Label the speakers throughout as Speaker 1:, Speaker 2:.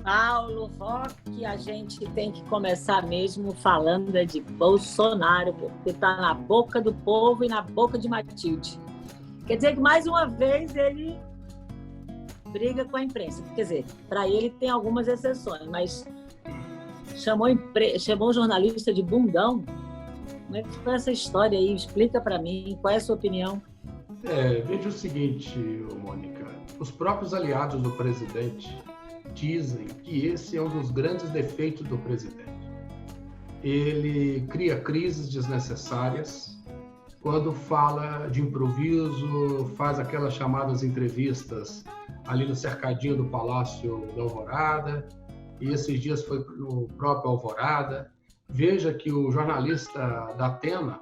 Speaker 1: Paulo, que a gente tem que começar mesmo falando de Bolsonaro, porque está na boca do povo e na boca de Matilde. Quer dizer que, mais uma vez, ele briga com a imprensa. Quer dizer, para ele tem algumas exceções, mas chamou o jornalista de bundão. Como é que foi essa história aí? Explica para mim, qual é a sua opinião?
Speaker 2: Veja o seguinte, Mônica, os próprios aliados do presidente dizem que esse é um dos grandes defeitos do presidente. Ele cria crises desnecessárias, quando fala de improviso, faz aquelas chamadas entrevistas ali no cercadinho do Palácio da Alvorada, e esses dias foi no próprio Alvorada. Veja que o jornalista da Atena,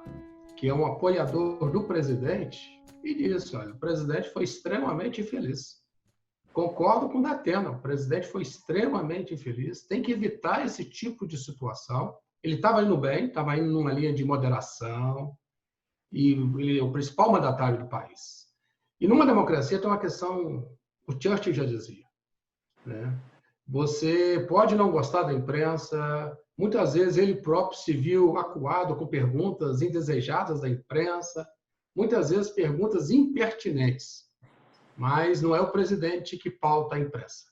Speaker 2: que é um apoiador do presidente, e disse, olha, o presidente foi extremamente infeliz. Concordo com o Datena, o presidente foi extremamente infeliz, tem que evitar esse tipo de situação. Ele estava indo bem, estava indo numa linha de moderação, e ele é o principal mandatário do país. E numa democracia tem uma questão, o Churchill já dizia, né? Você pode não gostar da imprensa, muitas vezes ele próprio se viu acuado com perguntas indesejadas da imprensa, muitas vezes perguntas impertinentes. Mas não é o presidente que pauta a imprensa.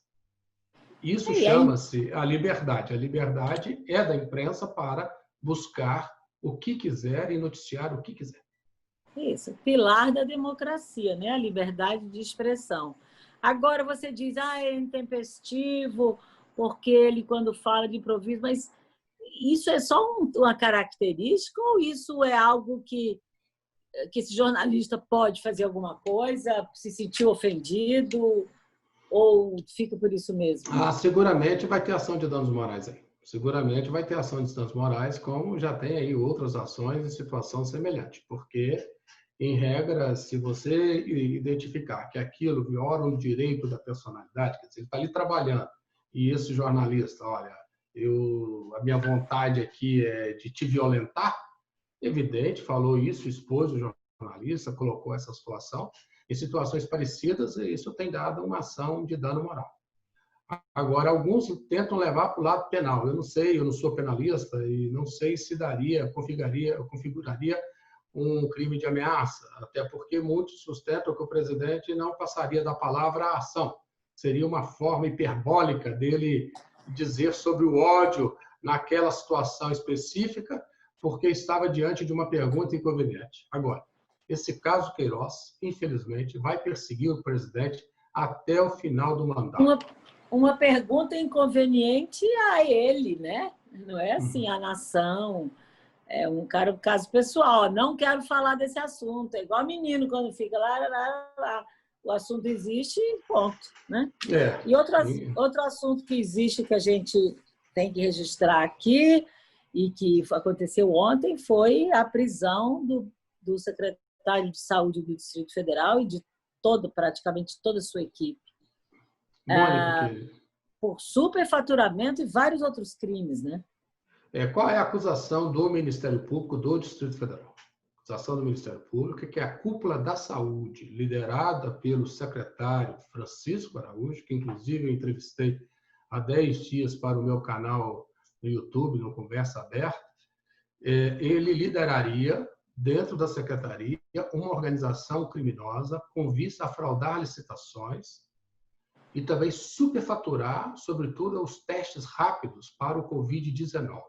Speaker 2: Isso chama-se a liberdade. A liberdade é da imprensa para buscar o que quiser e noticiar o que quiser.
Speaker 1: Isso, pilar da democracia, né? A liberdade de expressão. Agora você diz, é intempestivo, porque ele, quando fala de improviso, mas isso é só uma característica ou isso é algo que esse jornalista pode fazer alguma coisa, se sentiu ofendido, ou fica por isso mesmo?
Speaker 2: Seguramente vai ter ação de danos morais aí. Seguramente vai ter ação de danos morais, como já tem aí outras ações em situação semelhante. Porque, em regra, se você identificar que aquilo viola um direito da personalidade, quer dizer, ele está ali trabalhando, e esse jornalista, olha, a minha vontade aqui é de te violentar, evidente, falou isso, expôs o jornalista, colocou essa situação. Em situações parecidas, isso tem dado uma ação de dano moral. Agora, alguns tentam levar para o lado penal. Eu não sei, eu não sou penalista e não sei se configuraria um crime de ameaça, até porque muitos sustentam que o presidente não passaria da palavra à ação. Seria uma forma hiperbólica dele dizer sobre o ódio naquela situação específica, porque estava diante de uma pergunta inconveniente. Agora, esse caso Queiroz, infelizmente, vai perseguir o presidente até o final do mandato.
Speaker 1: Uma pergunta inconveniente a ele, né? Não é assim, a nação. É um caso pessoal. Não quero falar desse assunto. É igual menino quando fica lá. O assunto existe e ponto, né? E outro assunto que existe que a gente tem que registrar aqui e que aconteceu ontem foi a prisão do secretário de Saúde do Distrito Federal e de praticamente toda a sua equipe. Por superfaturamento e vários outros crimes, né?
Speaker 2: Qual é a acusação do Ministério Público do Distrito Federal? A acusação do Ministério Público é que a cúpula da saúde, liderada pelo secretário Francisco Araújo, que inclusive eu entrevistei há 10 dias para o meu canal no YouTube, no Conversa Aberta, ele lideraria, dentro da secretaria, uma organização criminosa com vista a fraudar licitações e também superfaturar, sobretudo, os testes rápidos para o Covid-19.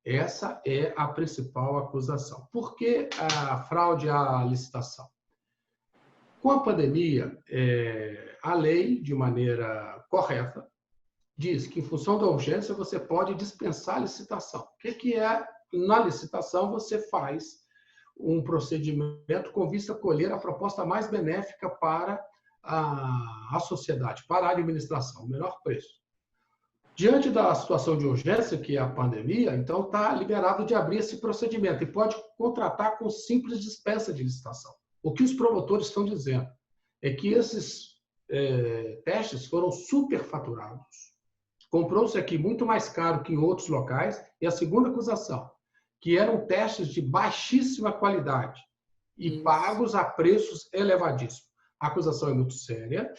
Speaker 2: Essa é a principal acusação. Por que a fraude à licitação? Com a pandemia, a lei, de maneira correta, diz que, em função da urgência, você pode dispensar a licitação. O que é? Na licitação, você faz um procedimento com vista a colher a proposta mais benéfica para a sociedade, para a administração, o menor preço. Diante da situação de urgência, que é a pandemia, então está liberado de abrir esse procedimento e pode contratar com simples dispensa de licitação. O que os promotores estão dizendo é que esses testes foram superfaturados. Comprou-se aqui muito mais caro que em outros locais. E a segunda acusação, que eram testes de baixíssima qualidade e pagos a preços elevadíssimos. A acusação é muito séria.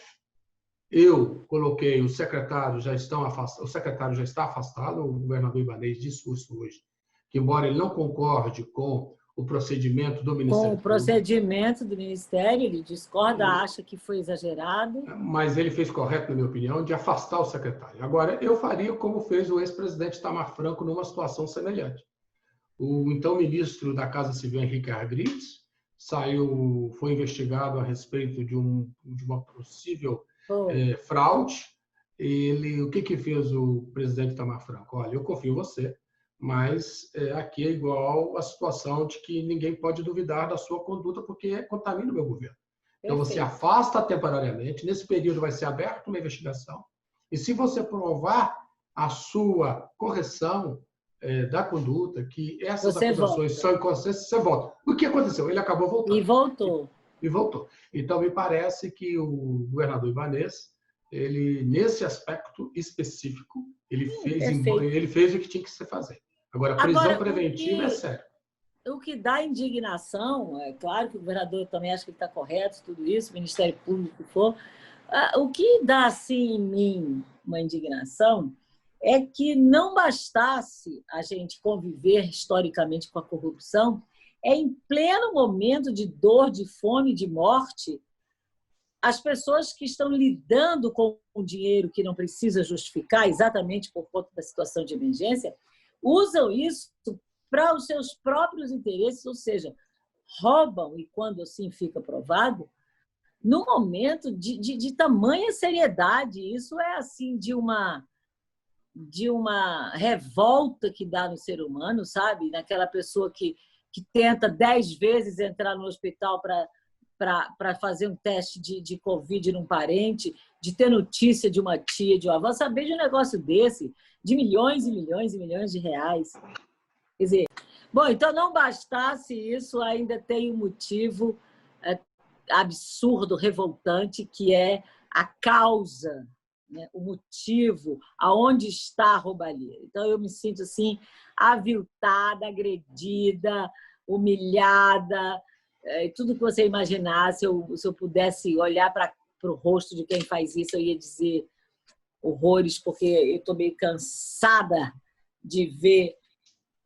Speaker 2: Eu coloquei o secretário o secretário já está afastado, o governador Ibanez disse isso hoje, que embora ele não concorde com o procedimento do
Speaker 1: Com
Speaker 2: Ministério
Speaker 1: o
Speaker 2: Público,
Speaker 1: procedimento do Ministério, ele discorda, acha que foi exagerado.
Speaker 2: mas ele fez correto, na minha opinião, de afastar o secretário. Agora, eu faria como fez o ex-presidente Itamar Franco numa situação semelhante. O então ministro da Casa Civil, Henrique Argrides, foi investigado a respeito de uma possível fraude. O que fez o presidente Itamar Franco? Olha, eu confio em você, mas aqui é igual a situação de que ninguém pode duvidar da sua conduta porque contamina o meu governo. Então, você afasta temporariamente. Nesse período vai ser aberta uma investigação. E se você provar a sua correção da conduta, que essas acusações são inconsistentes, você volta. O que aconteceu? Ele acabou voltando. E voltou. Então, me parece que o governador Ibanez, ele, nesse aspecto específico, ele fez o que tinha que se fazer. Agora, a prisão preventiva é sério.
Speaker 1: O que dá indignação, é claro que o governador também acha que está correto, tudo isso, o Ministério Público que for. O que dá, assim, em mim uma indignação é que não bastasse a gente conviver historicamente com a corrupção, em pleno momento de dor, de fome, de morte, as pessoas que estão lidando com o dinheiro que não precisa justificar, exatamente por conta da situação de emergência, usam isso para os seus próprios interesses, ou seja, roubam, e quando assim fica provado, no momento de tamanha seriedade. Isso é assim de uma revolta que dá no ser humano, sabe? Naquela pessoa que tenta 10 vezes entrar no hospital para fazer um teste de Covid num parente, de ter notícia de uma tia, de uma avó, saber de um negócio desse, de milhões e milhões e milhões de reais. Quer dizer, bom, então não bastasse isso, ainda tem um motivo absurdo, revoltante, que é a causa, né? O motivo, aonde está a roubalheira. Então eu me sinto assim, aviltada, agredida, humilhada, tudo que você imaginar. Se eu pudesse olhar para o rosto de quem faz isso, eu ia dizer horrores, porque eu estou meio cansada de ver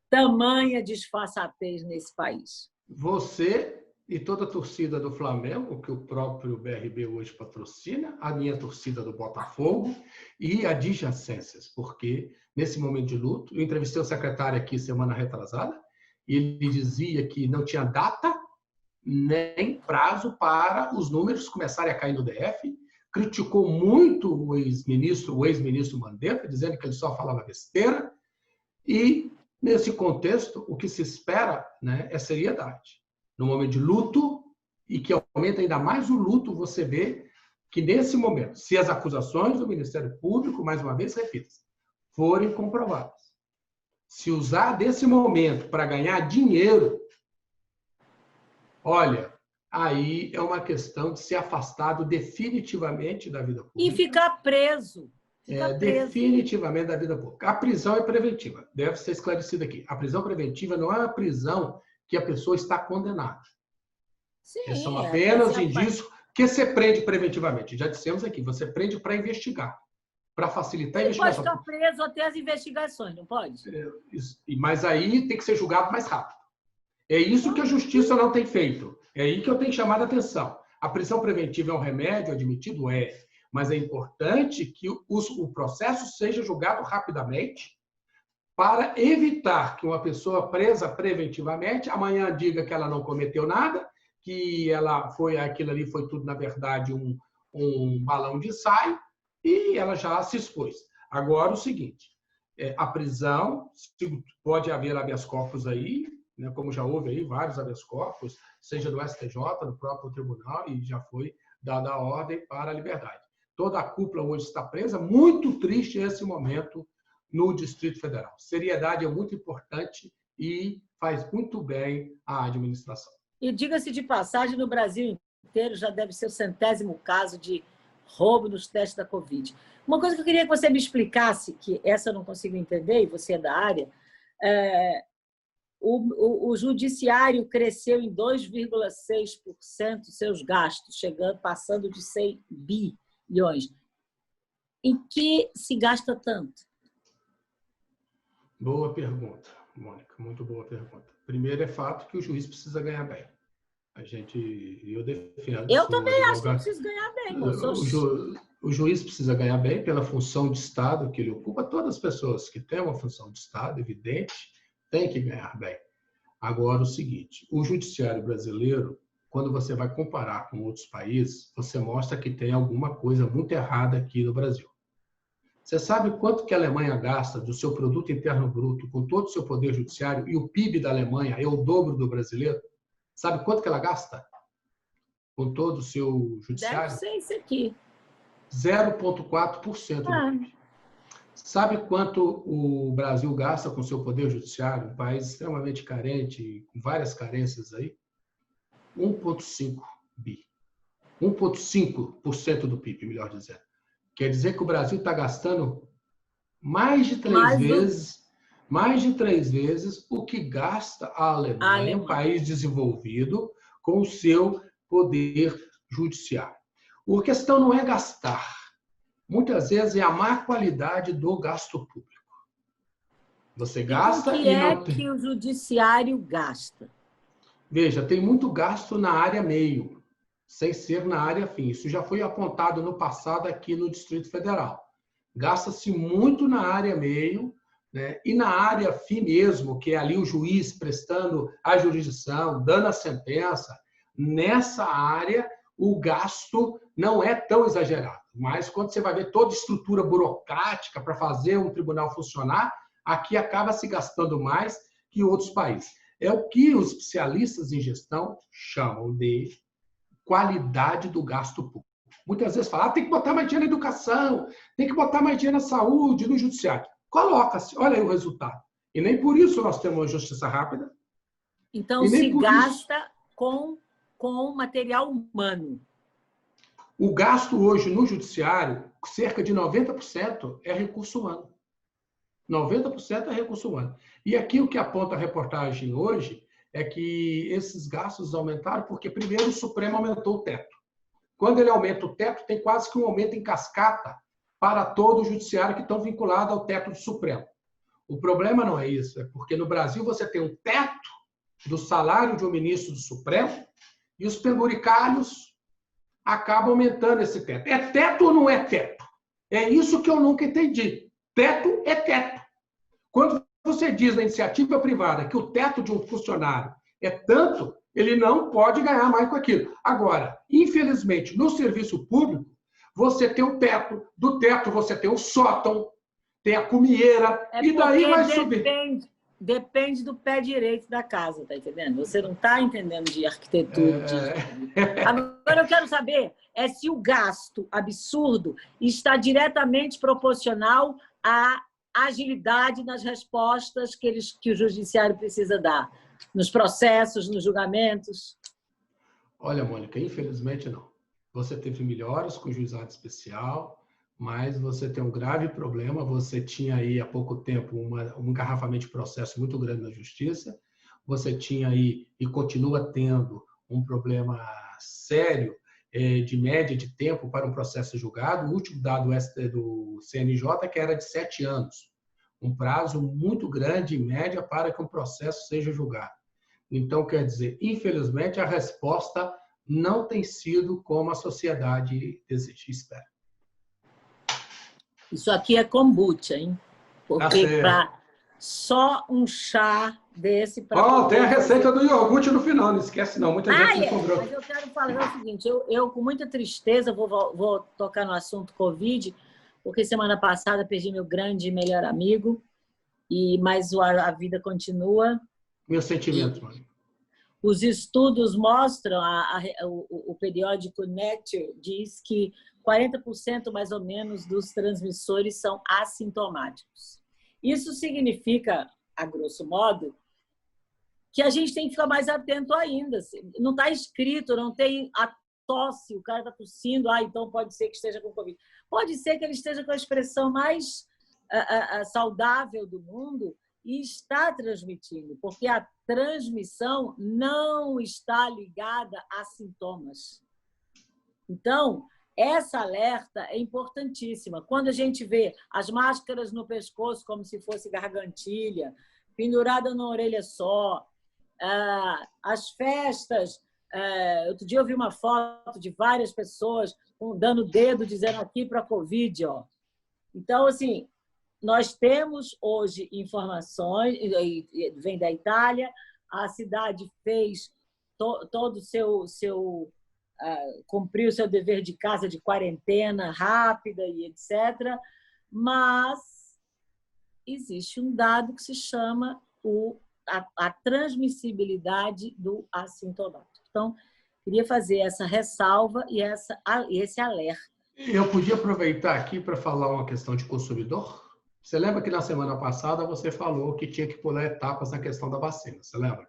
Speaker 1: tamanha disfarçatez nesse país.
Speaker 2: Você e toda a torcida do Flamengo, que o próprio BRB hoje patrocina, a minha torcida do Botafogo e adjacências, porque nesse momento de luto, eu entrevistei o secretário aqui semana retrasada, e ele dizia que não tinha data nem prazo para os números começarem a cair no DF, criticou muito o ex-ministro Mandetta, dizendo que ele só falava besteira, e nesse contexto, o que se espera, né, é seriedade. No momento de luto, e que aumenta ainda mais o luto, você vê que nesse momento, se as acusações do Ministério Público, mais uma vez, repito, forem comprovadas, se usar desse momento para ganhar dinheiro, olha, aí é uma questão de ser afastado definitivamente da vida pública.
Speaker 1: E ficar preso.
Speaker 2: Definitivamente da vida pública. A prisão é preventiva, deve ser esclarecido aqui. A prisão preventiva não é uma prisão que a pessoa está condenada.
Speaker 1: Sim,
Speaker 2: são apenas indícios que você prende preventivamente. Já dissemos aqui, você prende para investigar, para facilitar a investigação.
Speaker 1: Pode ficar preso até as investigações, não pode?
Speaker 2: Mas aí tem que ser julgado mais rápido. É isso que a justiça não tem feito. É aí que eu tenho chamado a atenção. A prisão preventiva é um remédio admitido? Mas é importante que o processo seja julgado rapidamente para evitar que uma pessoa presa preventivamente amanhã diga que ela não cometeu nada, que aquilo ali foi tudo, na verdade, um balão de ensaio, e ela já se expôs. Agora, o seguinte, a prisão, pode haver habeas corpus aí, né, como já houve aí vários habeas corpus, seja do STJ, do próprio tribunal, e já foi dada a ordem para a liberdade. Toda a cúpula hoje está presa, muito triste esse momento no Distrito Federal. Seriedade é muito importante e faz muito bem à administração.
Speaker 1: E diga-se de passagem, no Brasil inteiro já deve ser o 100º caso de roubo nos testes da Covid. Uma coisa que eu queria que você me explicasse, que essa eu não consigo entender, e você é da área, o judiciário cresceu em 2,6% seus gastos, passando de 100 bilhões. em que se gasta tanto?
Speaker 2: Boa pergunta, Mônica, muito boa pergunta. Primeiro, é fato que o juiz precisa ganhar bem. Eu defendo,
Speaker 1: Eu
Speaker 2: sou
Speaker 1: também acho que
Speaker 2: advogado.
Speaker 1: preciso ganhar bem, moço.
Speaker 2: O juiz precisa ganhar bem pela função de Estado que ele ocupa. Todas as pessoas que têm uma função de Estado, evidente, têm que ganhar bem. Agora, o seguinte, o judiciário brasileiro, quando você vai comparar com outros países, você mostra que tem alguma coisa muito errada aqui no Brasil. Você sabe quanto que a Alemanha gasta do seu produto interno bruto com todo o seu poder judiciário e o PIB da Alemanha é o dobro do brasileiro? Sabe quanto que ela gasta com todo o seu
Speaker 1: Deve
Speaker 2: judiciário?
Speaker 1: ser isso aqui.
Speaker 2: 0,4% do PIB. Sabe quanto o Brasil gasta com seu poder judiciário? Um país extremamente carente, com várias carências aí. 1,5 bi. 1,5% do PIB, melhor dizendo. Quer dizer que o Brasil está gastando mais de três vezes o que gasta a Alemanha, um país desenvolvido, com o seu poder judiciário. A questão não é gastar. Muitas vezes é a má qualidade do gasto público. Você gasta
Speaker 1: e
Speaker 2: não tem...
Speaker 1: que o judiciário gasta?
Speaker 2: Veja, tem muito gasto na área meio, sem ser na área fim. Isso já foi apontado no passado aqui no Distrito Federal. Gasta-se muito na área meio, né? E na área fim mesmo, que é ali o juiz prestando a jurisdição, dando a sentença. Nessa área, o gasto não é tão exagerado. Mas quando você vai ver toda a estrutura burocrática para fazer um tribunal funcionar, aqui acaba se gastando mais que em outros países. É o que os especialistas em gestão chamam de qualidade do gasto público. Muitas vezes falam, tem que botar mais dinheiro na educação, tem que botar mais dinheiro na saúde, no judiciário. Coloca-se, olha aí o resultado. E nem por isso nós temos uma justiça rápida.
Speaker 1: Então, se gasta com material humano.
Speaker 2: O gasto hoje no judiciário, cerca de 90% é recurso humano. 90% é recurso humano. E aqui o que aponta a reportagem hoje é que esses gastos aumentaram porque, primeiro, o Supremo aumentou o teto. Quando ele aumenta o teto, tem quase que um aumento em cascata para todo o judiciário que estão vinculados ao teto do Supremo. O problema não é isso, é porque no Brasil você tem um teto do salário de um ministro do Supremo e os penduricalhos acabam aumentando esse teto. É teto ou não é teto? É isso que eu nunca entendi. Teto é teto. Quando você diz na iniciativa privada que o teto de um funcionário é tanto, ele não pode ganhar mais com aquilo. Agora, infelizmente, no serviço público, você tem o teto, do teto você tem o sótão, tem a cumieira, e daí vai subir.
Speaker 1: Depende do pé direito da casa, tá entendendo? Você não está entendendo de arquitetura. Agora eu quero saber se o gasto absurdo está diretamente proporcional à agilidade nas respostas que o judiciário precisa dar, nos processos, nos julgamentos.
Speaker 2: Olha, Mônica, infelizmente não. Você teve melhoras com o juizado especial, mas você tem um grave problema. Você tinha aí há pouco tempo um engarrafamento de processo muito grande na justiça. Você tinha aí e continua tendo um problema sério de média de tempo para um processo julgado. O último dado do CNJ que era de 7 anos. Um prazo muito grande, em média, para que um processo seja julgado. Então, quer dizer, infelizmente, a resposta não tem sido como a sociedade deseja e espera.
Speaker 1: Isso aqui é kombucha, hein? Porque só um chá desse...
Speaker 2: Tem a receita do iogurte no final, não esquece não. Muita gente me cobrou.
Speaker 1: Mas eu quero falar o seguinte, eu com muita tristeza vou tocar no assunto Covid, porque semana passada perdi meu grande e melhor amigo, mas a vida continua.
Speaker 2: Meus sentimentos, mano.
Speaker 1: Os estudos mostram, o periódico Nature diz que 40% mais ou menos dos transmissores são assintomáticos. Isso significa, a grosso modo, que a gente tem que ficar mais atento ainda. Não está escrito, não tem a tosse, o cara está tossindo, então pode ser que esteja com Covid. Pode ser que ele esteja com a expressão mais saudável do mundo e está transmitindo, porque a transmissão não está ligada a sintomas. Então, essa alerta é importantíssima. Quando a gente vê as máscaras no pescoço como se fosse gargantilha, pendurada numa orelha só, as festas. Outro dia eu vi uma foto de várias pessoas dando dedo, dizendo aqui para a Covid. Ó. Então, assim, nós temos hoje informações, vem da Itália, a cidade fez todo o seu cumpriu o seu dever de casa de quarentena rápida e etc. Mas existe um dado que se chama a transmissibilidade do assintomático. Então, queria fazer essa ressalva e esse alerta.
Speaker 2: Eu podia aproveitar aqui para falar uma questão de consumidor? Você lembra que na semana passada você falou que tinha que pular etapas na questão da vacina, você lembra?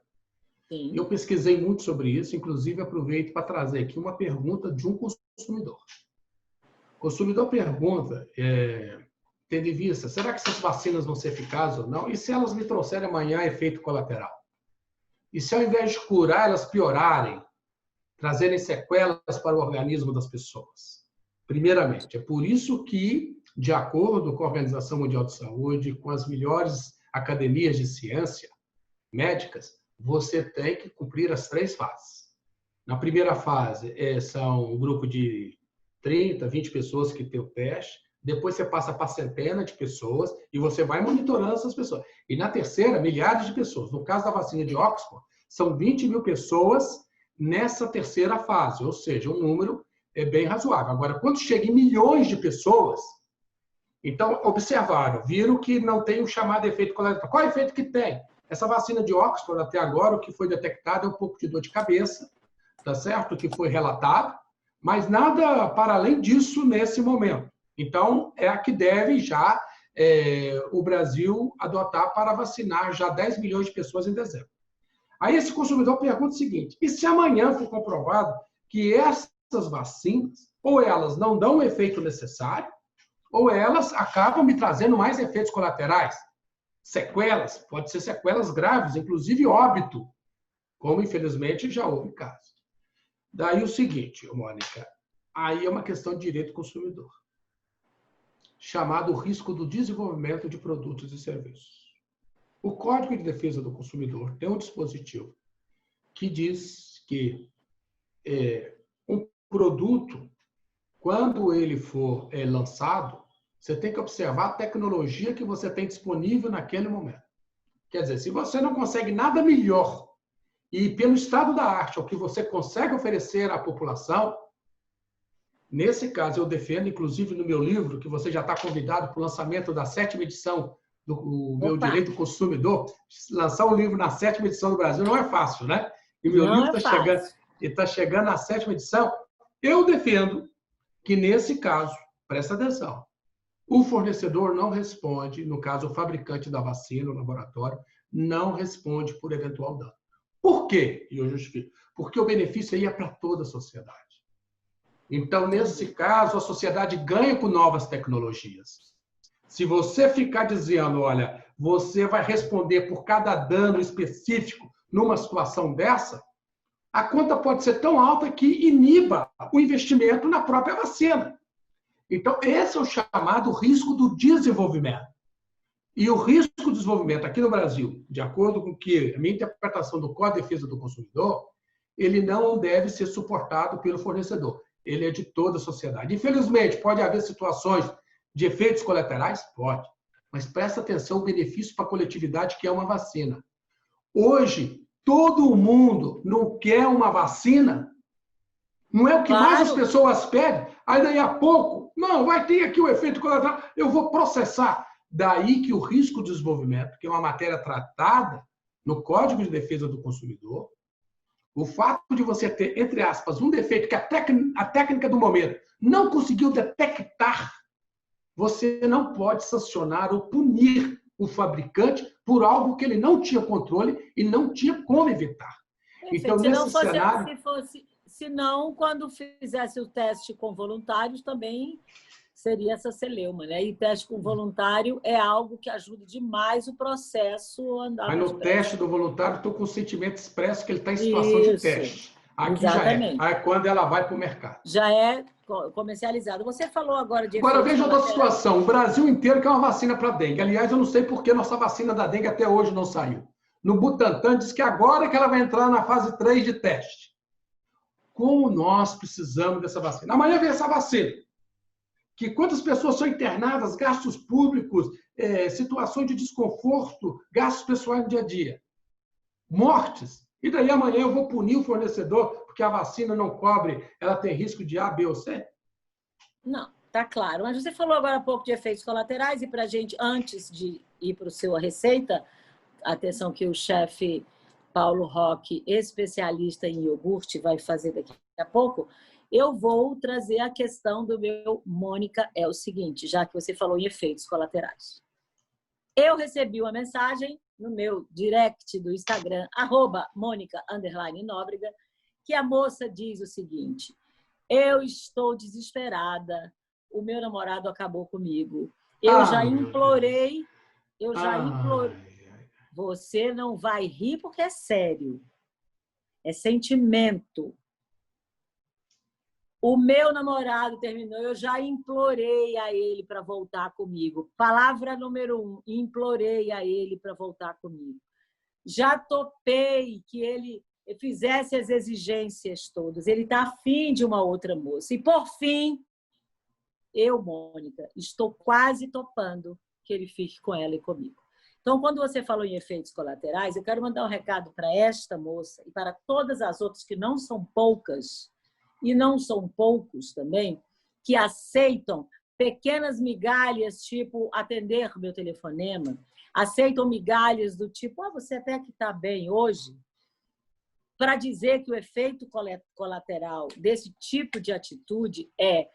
Speaker 1: Sim.
Speaker 2: Eu pesquisei muito sobre isso, inclusive aproveito para trazer aqui uma pergunta de um consumidor. O consumidor pergunta, tendo em vista, será que essas vacinas vão ser eficazes ou não? E se elas me trouxerem amanhã efeito colateral? E se ao invés de curar, elas piorarem, trazerem sequelas para o organismo das pessoas? Primeiramente, é por isso que, de acordo com a Organização Mundial de Saúde, com as melhores academias de ciência médicas, você tem que cumprir as 3 fases. Na primeira fase, são um grupo de 30, 20 pessoas que tem o teste. Depois você passa para centenas de pessoas e você vai monitorando essas pessoas. E na terceira, milhares de pessoas. No caso da vacina de Oxford, são 20 mil pessoas nessa terceira fase, ou seja, um número bem razoável. Agora, quando chega em milhões de pessoas, então, observaram, viram que não tem o chamado efeito colateral. Qual é o efeito que tem? Essa vacina de Oxford, até agora, o que foi detectado é um pouco de dor de cabeça, tá certo? O que foi relatado, mas nada para além disso nesse momento. Então, é a que deve já o Brasil adotar para vacinar já 10 milhões de pessoas em dezembro. Aí esse consumidor pergunta o seguinte, e se amanhã for comprovado que essas vacinas, ou elas não dão o efeito necessário, ou elas acabam me trazendo mais efeitos colaterais? Sequelas, pode ser sequelas graves, inclusive óbito, como infelizmente já houve casos. Daí o seguinte, Mônica, aí é uma questão de direito do consumidor, chamado risco do desenvolvimento de produtos e serviços. O Código de Defesa do Consumidor tem um dispositivo que diz que um produto, quando ele for lançado, você tem que observar a tecnologia que você tem disponível naquele momento. Quer dizer, se você não consegue nada melhor e pelo estado da arte o que você consegue oferecer à população, nesse caso eu defendo, inclusive no meu livro, que você já está convidado para o lançamento da 7ª edição do meu Direito do Consumidor, lançar um livro na 7ª edição do Brasil não é fácil, né? E meu livro está chegando na 7ª edição. Eu defendo que nesse caso, presta atenção, o fornecedor não responde, no caso, o fabricante da vacina, o laboratório, não responde por eventual dano. Por quê? E eu justifico. Porque o benefício aí é para toda a sociedade. Então, nesse caso, a sociedade ganha com novas tecnologias. Se você ficar dizendo, olha, você vai responder por cada dano específico numa situação dessa, a conta pode ser tão alta que iniba o investimento na própria vacina. Então, esse é o chamado risco do desenvolvimento. E o risco do desenvolvimento aqui no Brasil, de acordo com que a minha interpretação do Código de Defesa do Consumidor, ele não deve ser suportado pelo fornecedor. Ele é de toda a sociedade. Infelizmente, pode haver situações de efeitos colaterais? Pode. Mas presta atenção o benefício para a coletividade, que é uma vacina. Hoje, todo mundo não quer uma vacina. Não é o que mais as pessoas pedem. Aí, daí a pouco, não, vai ter aqui o efeito colateral, eu vou processar. Daí que o risco de desenvolvimento, que é uma matéria tratada no Código de Defesa do Consumidor, o fato de você ter, entre aspas, um defeito que a técnica do momento não conseguiu detectar, você não pode sancionar ou punir o fabricante por algo que ele não tinha controle e não tinha como evitar. Então, nesse cenário...
Speaker 1: Se não, quando fizesse o teste com voluntários, também seria essa celeuma, né? E teste com voluntário é algo que ajuda demais o processo a andar.
Speaker 2: Mas no teste do voluntário, estou com o sentimento expresso que ele está em situação de teste. Aqui
Speaker 1: Exatamente.
Speaker 2: já é. Aí quando ela vai para o mercado.
Speaker 1: Já é comercializado. Você falou agora de
Speaker 2: Agora,
Speaker 1: efeitos
Speaker 2: veja outra
Speaker 1: colaterais.
Speaker 2: situação. O Brasil inteiro quer uma vacina para dengue. Aliás, eu não sei por que nossa vacina da dengue até hoje não saiu. No Butantan diz que agora que ela vai entrar na fase 3 de teste. Como nós precisamos dessa vacina? Amanhã vem essa vacina. Que quantas pessoas são internadas, gastos públicos, situações de desconforto, gastos pessoais no dia a dia. Mortes. E daí amanhã eu vou punir o fornecedor porque a vacina não cobre, ela tem risco de A, B ou C?
Speaker 1: Não, tá claro. Mas você falou agora há pouco de efeitos colaterais e para a gente, antes de ir para a sua receita, atenção que o chefe Paulo Roque, especialista em iogurte, vai fazer daqui a pouco, eu vou trazer a questão do meu, Mônica, é o seguinte, já que você falou em efeitos colaterais. Eu recebi uma mensagem no meu direct do Instagram, @Mônica_Nóbrega, que a moça diz o seguinte: eu estou desesperada, o meu namorado acabou comigo. Eu já implorei. Você não vai rir porque é sério. É sentimento. O meu namorado terminou, eu já implorei a ele para voltar comigo. Palavra número 1, implorei a ele para voltar comigo. Já topei que ele fizesse as exigências todas. Ele está afim de uma outra moça. E, por fim, eu, Mônica, estou quase topando que ele fique com ela e comigo. Então, quando você falou em efeitos colaterais, eu quero mandar um recado para esta moça e para todas as outras que não são poucas e não são poucos também, que aceitam pequenas migalhas, tipo atender meu telefonema, aceitam migalhas do tipo, você até que está bem hoje, para dizer que o efeito colateral desse tipo de atitude é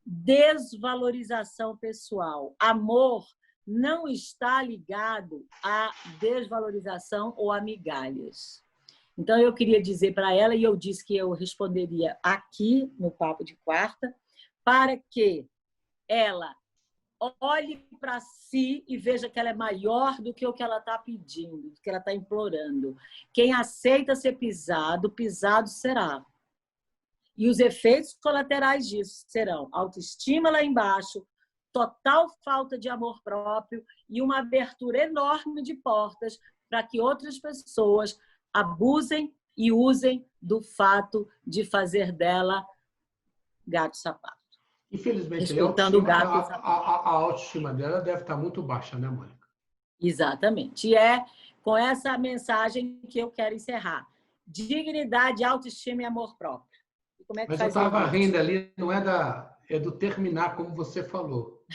Speaker 1: desvalorização pessoal. Amor não está ligado à desvalorização ou a migalhas. Então, eu queria dizer para ela, e eu disse que eu responderia aqui no Papo de Quarta, para que ela olhe para si e veja que ela é maior do que o que ela está pedindo, do que ela está implorando. Quem aceita ser pisado, pisado será. E os efeitos colaterais disso serão autoestima lá embaixo, total falta de amor próprio e uma abertura enorme de portas para que outras pessoas abusem e usem do fato de fazer dela gato-sapato.
Speaker 2: Infelizmente, a autoestima dela deve estar muito baixa, né, Mônica?
Speaker 1: Exatamente. E é com essa mensagem que eu quero encerrar. Dignidade, autoestima e amor próprio. E como é que
Speaker 2: Mas
Speaker 1: faz
Speaker 2: eu estava
Speaker 1: isso?
Speaker 2: rindo ali, não é do terminar, como você falou.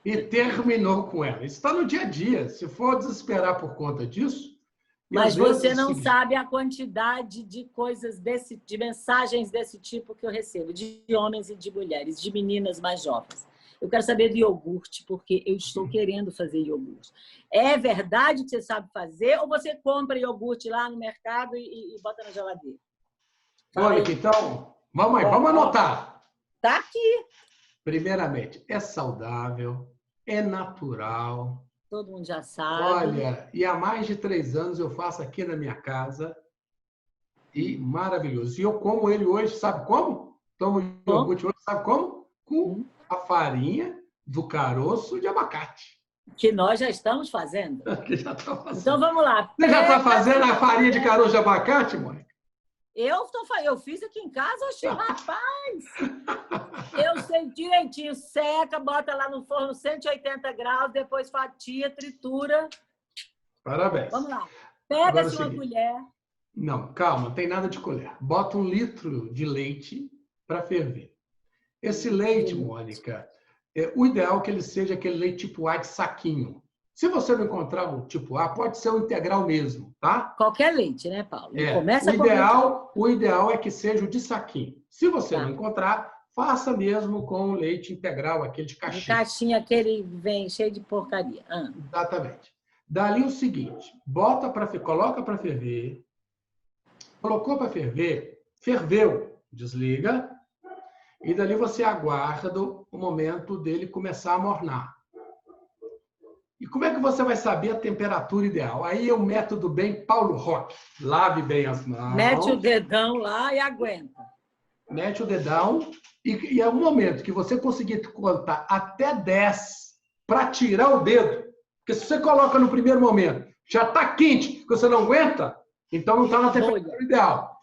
Speaker 2: E terminou com ela. Isso está no dia a dia. Se for desesperar por conta disso...
Speaker 1: Mas você não sabe a quantidade de coisas de mensagens desse tipo que eu recebo, de homens e de mulheres, de meninas mais jovens. Eu quero saber do iogurte, porque eu estou querendo fazer iogurte. É verdade que você sabe fazer ou você compra iogurte lá no mercado e bota na geladeira?
Speaker 2: Mônica, então, vamos aí, vamos anotar.
Speaker 1: Está aqui.
Speaker 2: Primeiramente, é saudável, é natural.
Speaker 1: Todo mundo já sabe.
Speaker 2: Olha, e há mais de 3 anos eu faço aqui na minha casa. E maravilhoso. E eu como ele hoje, sabe como? Tomo iogurte hoje, sabe como? Com a farinha do caroço de abacate.
Speaker 1: Que nós já estamos fazendo.
Speaker 2: Que já tá fazendo.
Speaker 1: Então vamos lá.
Speaker 2: Você já está fazendo a farinha de caroço de abacate, Mônica?
Speaker 1: Eu fiz aqui em casa, rapaz. Eu sei direitinho, seca, bota lá no forno 180 graus, depois fatia, tritura.
Speaker 2: Parabéns.
Speaker 1: Vamos lá. Pega-se uma colher.
Speaker 2: Não, calma, não tem nada de colher. Bota 1 litro de leite para ferver. Esse leite, Mônica, o ideal é que ele seja aquele leite tipo A de saquinho. Se você não encontrar o tipo A, pode ser o integral mesmo, tá?
Speaker 1: Qualquer leite, né, Paulo?
Speaker 2: O ideal é que seja o de saquinho. Se você não encontrar, faça mesmo com o leite integral, aquele de caixinha.
Speaker 1: De caixinha, aquele vem cheio de porcaria.
Speaker 2: Exatamente. Dali o seguinte, coloca para ferver, colocou para ferver, ferveu, desliga, e dali você aguarda o momento dele começar a mornar. E como é que você vai saber a temperatura ideal? Aí é o método bem Paulo Roque. Lave bem as mãos.
Speaker 1: Mete o dedão lá e aguenta.
Speaker 2: Mete o dedão e é um momento que você conseguir contar até 10 para tirar o dedo. Porque se você coloca no primeiro momento, já está quente, que você não aguenta, então não está na temperatura ideal.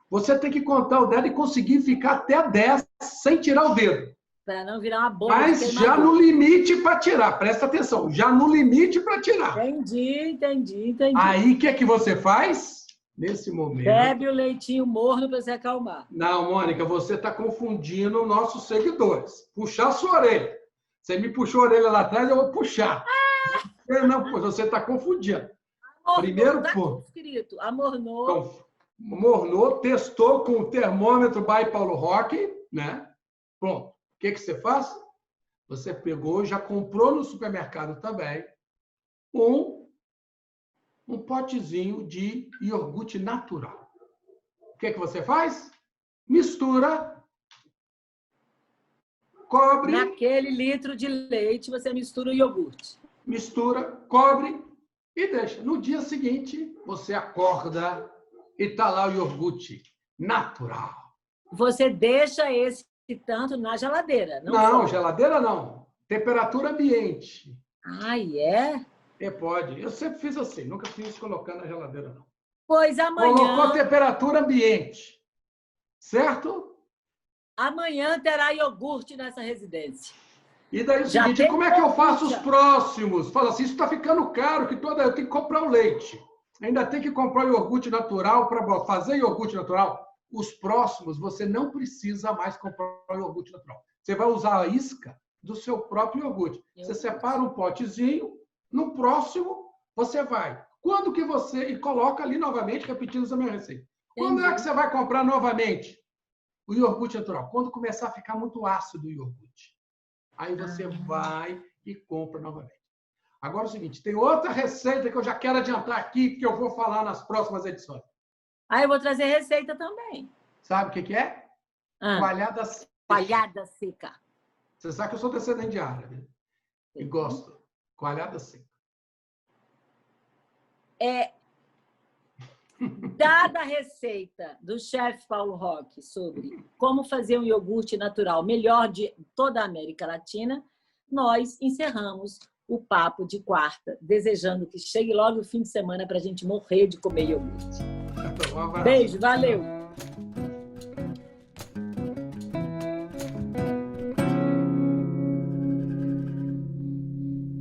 Speaker 2: Você tem que contar o dedo e conseguir ficar até 10 sem tirar o dedo.
Speaker 1: Para não virar uma bolha.
Speaker 2: Mas já no limite para tirar. Presta atenção. Já no limite para tirar.
Speaker 1: Entendi.
Speaker 2: Aí, o que é que você faz? Nesse momento...
Speaker 1: Bebe o leitinho morno para se acalmar.
Speaker 2: Não, Mônica, você está confundindo nossos seguidores. Puxar a sua orelha. Você me puxou a orelha lá atrás, eu vou puxar. Não, você está confundindo.
Speaker 1: Amornou,
Speaker 2: Primeiro
Speaker 1: tá
Speaker 2: ponto.
Speaker 1: escrito. Amornou.
Speaker 2: Então, mornou, testou com o termômetro by Paulo Roque, né? Pronto. O que você faz? Você pegou, já comprou no supermercado também um potezinho de iogurte natural. O que você faz? Mistura, cobre...
Speaker 1: Naquele litro de leite, você mistura o iogurte.
Speaker 2: Mistura, cobre e deixa. No dia seguinte, você acorda e está lá o iogurte natural.
Speaker 1: Você deixa esse tanto na geladeira, não?
Speaker 2: Não, geladeira não. Temperatura ambiente.
Speaker 1: É?
Speaker 2: Pode. Eu sempre fiz assim, nunca fiz colocando na geladeira, não.
Speaker 1: Pois amanhã...
Speaker 2: Colocou temperatura ambiente. Certo?
Speaker 1: Amanhã terá iogurte nessa residência.
Speaker 2: E daí o seguinte, como é que eu faço os próximos? Fala assim, isso está ficando caro, que eu tenho que comprar o leite. Ainda tem que comprar o iogurte natural para fazer iogurte natural. Os próximos, você não precisa mais comprar o iogurte natural. Você vai usar a isca do seu próprio iogurte. Você separa um potezinho, no próximo você vai. Quando que você... E coloca ali novamente, repetindo essa minha receita. Quando é que você vai comprar novamente o iogurte natural? Quando começar a ficar muito ácido o iogurte. Aí você vai e compra novamente. Agora é o seguinte, tem outra receita que eu já quero adiantar aqui, que eu vou falar nas próximas edições.
Speaker 1: Eu vou trazer receita também.
Speaker 2: Sabe o que é? Coalhada seca.
Speaker 1: Coalhada seca.
Speaker 2: Você sabe que eu sou descendente de árabe, né? E gosto. Coalhada seca.
Speaker 1: Dada a receita do chefe Paulo Roque sobre como fazer um iogurte natural melhor de toda a América Latina, nós encerramos o papo de quarta, desejando que chegue logo o fim de semana para a gente morrer de comer iogurte. Beijo, valeu!